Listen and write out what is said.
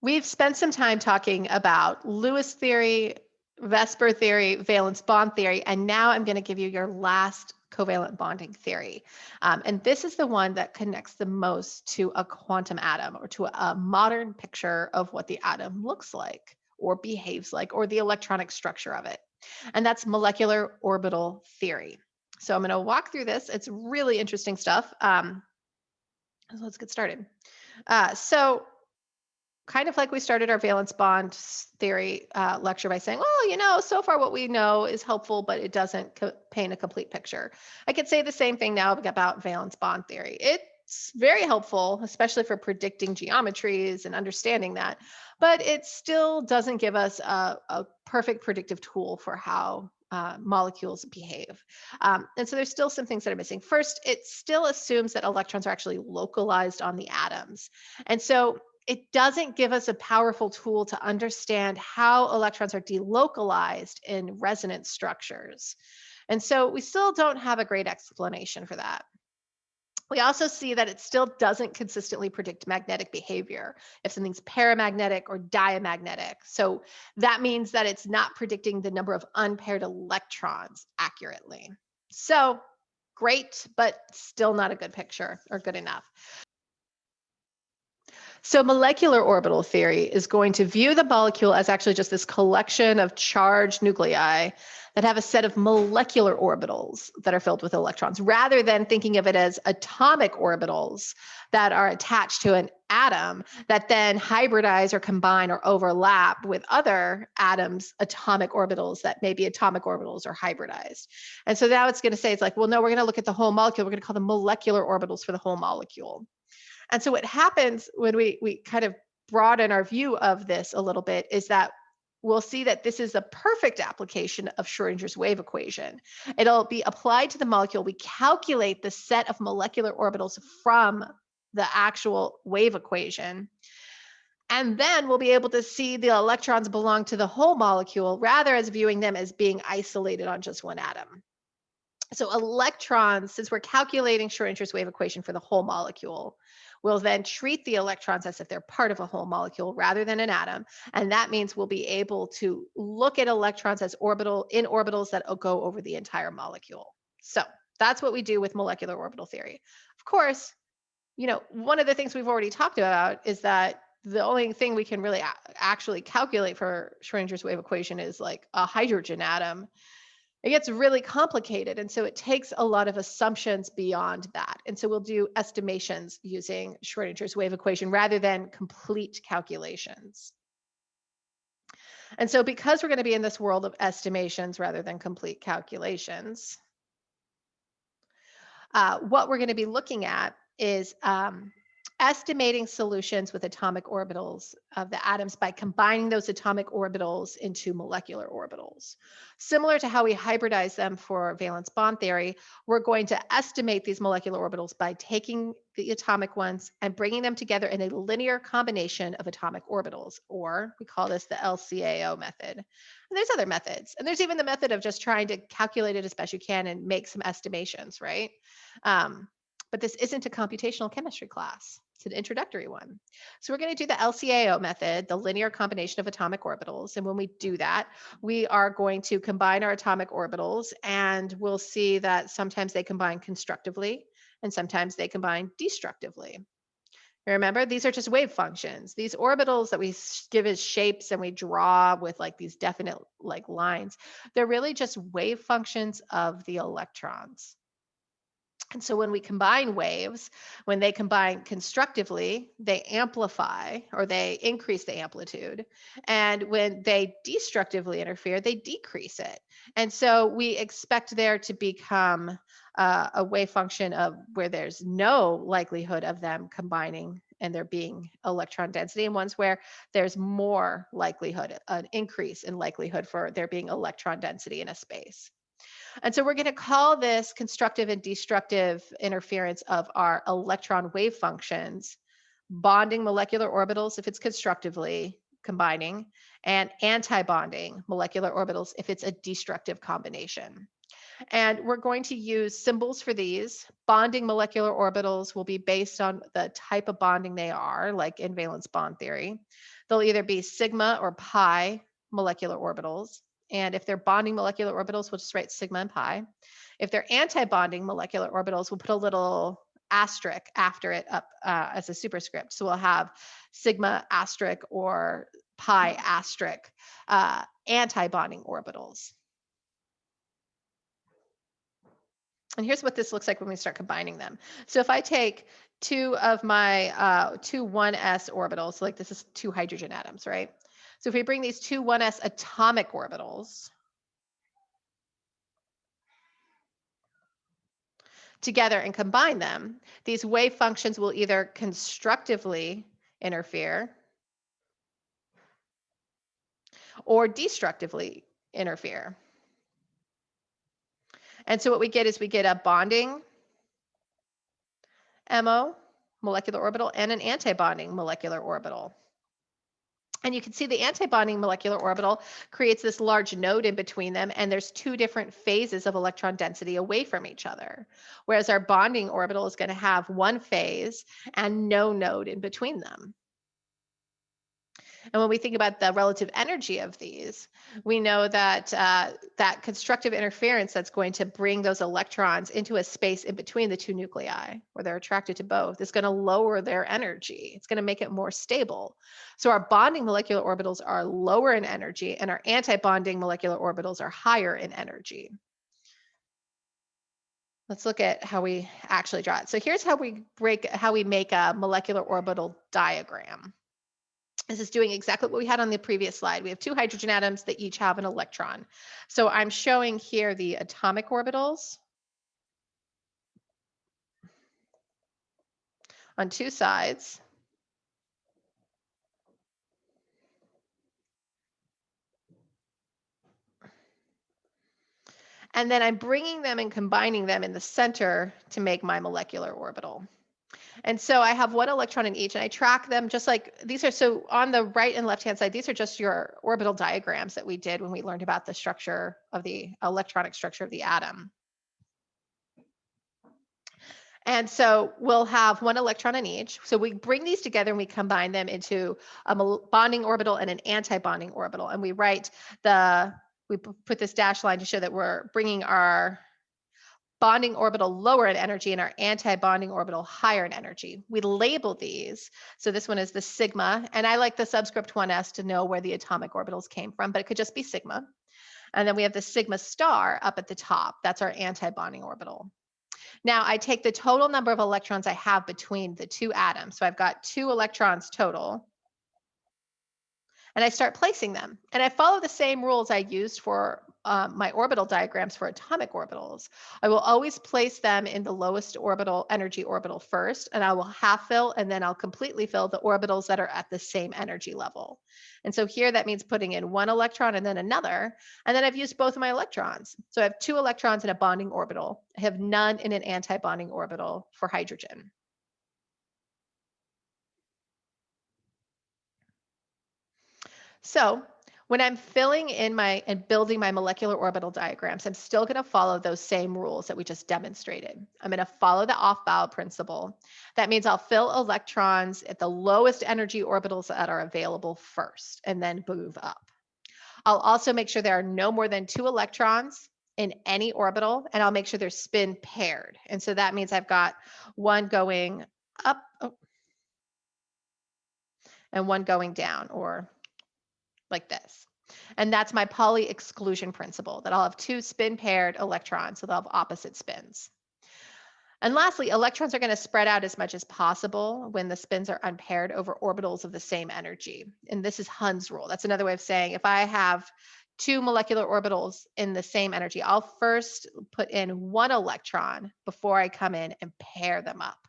We've spent some time talking about Lewis theory, Vesper theory, valence bond theory, and now I'm going to give you your last covalent bonding theory. And this is the one that connects the most to a quantum atom or to a modern picture of what the atom looks like or behaves like or the electronic structure of it. And that's molecular orbital theory. So I'm going to walk through this. It's really interesting stuff. So let's get started. So kind of like we started our valence bond theory lecture by saying, well, so far what we know is helpful, but it doesn't paint a complete picture. I could say the same thing now about valence bond theory. It's very helpful, especially for predicting geometries and understanding that, but it still doesn't give us a perfect predictive tool for how molecules behave. And so there's still some things that are missing. First, it still assumes that electrons are actually localized on the atoms. And so it doesn't give us a powerful tool to understand how electrons are delocalized in resonance structures. And so we still don't have a great explanation for that. We also see that it still doesn't consistently predict magnetic behavior if something's paramagnetic or diamagnetic. So that means that it's not predicting the number of unpaired electrons accurately. So great, but still not a good picture or good enough. So molecular orbital theory is going to view the molecule as actually just this collection of charged nuclei that have a set of molecular orbitals that are filled with electrons, rather than thinking of it as atomic orbitals that are attached to an atom that then hybridize or combine or overlap with other atoms' atomic orbitals that may be atomic orbitals or hybridized. And so now it's going to say, it's like, well, no, we're going to look at the whole molecule. We're going to call them molecular orbitals for the whole molecule. And so what happens when we kind of broaden our view of this a little bit is that we'll see that this is a perfect application of Schrödinger's wave equation. It'll be applied to the molecule. We calculate the set of molecular orbitals from the actual wave equation. And then we'll be able to see the electrons belong to the whole molecule rather as viewing them as being isolated on just one atom. So electrons, since we're calculating Schrödinger's wave equation for the whole molecule, we'll then treat the electrons as if they're part of a whole molecule rather than an atom. And that means we'll be able to look at electrons as orbitals that go over the entire molecule. So that's what we do with molecular orbital theory. Of course, one of the things we've already talked about is that the only thing we can really actually calculate for Schrödinger's wave equation is like a hydrogen atom. It gets really complicated. And so it takes a lot of assumptions beyond that. And so we'll do estimations using Schrödinger's wave equation rather than complete calculations. And so because we're going to be in this world of estimations rather than complete calculations, what we're going to be looking at is estimating solutions with atomic orbitals of the atoms by combining those atomic orbitals into molecular orbitals. Similar to how we hybridize them for valence bond theory, we're going to estimate these molecular orbitals by taking the atomic ones and bringing them together in a linear combination of atomic orbitals, or we call this the Lcao method. And there's other methods. And there's even the method of just trying to calculate it as best you can and make some estimations, right? But this isn't a computational chemistry class. It's an introductory one. So we're going to do the Lcao method, the linear combination of atomic orbitals. And when we do that, we are going to combine our atomic orbitals, and we'll see that sometimes they combine constructively and sometimes they combine destructively. Remember, these are just wave functions. These orbitals that we give as shapes and we draw with like these definite like lines, they're really just wave functions of the electrons. And so when we combine waves, when they combine constructively, they amplify or they increase the amplitude. And when they destructively interfere, they decrease it. And so we expect there to become a wave function of where there's no likelihood of them combining and there being electron density, and ones where there's more likelihood, an increase in likelihood for there being electron density in a space. And so we're going to call this constructive and destructive interference of our electron wave functions, bonding molecular orbitals if it's constructively combining, and anti-bonding molecular orbitals if it's a destructive combination. And we're going to use symbols for these. Bonding molecular orbitals will be based on the type of bonding they are, like in valence bond theory. They'll either be sigma or pi molecular orbitals. And if they're bonding molecular orbitals, we'll just write sigma and pi. If they're anti-bonding molecular orbitals, we'll put a little asterisk after it up as a superscript. So we'll have sigma asterisk or pi asterisk anti-bonding orbitals. And here's what this looks like when we start combining them. So if I take two of my two 1s orbitals, like this is two hydrogen atoms, right? So if we bring these two 1s atomic orbitals together and combine them, these wave functions will either constructively interfere or destructively interfere. And so what we get is we get a bonding MO, molecular orbital, and an antibonding molecular orbital. And you can see the antibonding molecular orbital creates this large node in between them, and there's two different phases of electron density away from each other. Whereas our bonding orbital is going to have one phase and no node in between them. And when we think about the relative energy of these, we know that that constructive interference that's going to bring those electrons into a space in between the two nuclei, where they're attracted to both, is going to lower their energy. It's going to make it more stable. So our bonding molecular orbitals are lower in energy, and our anti-bonding molecular orbitals are higher in energy. Let's look at how we actually draw it. So here's how we make a molecular orbital diagram. This is doing exactly what we had on the previous slide. We have two hydrogen atoms that each have an electron. So I'm showing here the atomic orbitals on two sides. And then I'm bringing them and combining them in the center to make my molecular orbital. And so I have one electron in each, and I track them just like these are. So on the right and left-hand side, these are just your orbital diagrams that we did when we learned about the structure of the electronic structure of the atom. And so we'll have one electron in each. So we bring these together and we combine them into a bonding orbital and an anti-bonding orbital. And we put this dashed line to show that we're bringing our bonding orbital lower in energy and our anti-bonding orbital higher in energy. We label these. So this one is the sigma, and I like the subscript 1s to know where the atomic orbitals came from, but it could just be sigma. And then we have the sigma star up at the top. That's our anti-bonding orbital. Now I take the total number of electrons I have between the two atoms. So I've got 2 electrons total. And I start placing them. And I follow the same rules I used for my orbital diagrams for atomic orbitals. I will always place them in the lowest energy orbital first, and I will half fill, and then I'll completely fill the orbitals that are at the same energy level. And so here that means putting in one electron and then another, and then I've used both of my electrons. So I have 2 electrons in a bonding orbital. I have none in an anti-bonding orbital for hydrogen. So when I'm filling in and building my molecular orbital diagrams, I'm still going to follow those same rules that we just demonstrated. I'm going to follow the off-bow principle. That means I'll fill electrons at the lowest energy orbitals that are available first, and then move up. I'll also make sure there are no more than 2 electrons in any orbital, and I'll make sure they're spin paired. And so that means I've got one going up and one going down, or like this. And that's my Pauli exclusion principle, that I'll have 2 spin paired electrons, so they'll have opposite spins. And lastly, electrons are going to spread out as much as possible when the spins are unpaired over orbitals of the same energy. And this is Hund's rule. That's another way of saying if I have 2 molecular orbitals in the same energy, I'll first put in 1 electron before I come in and pair them up.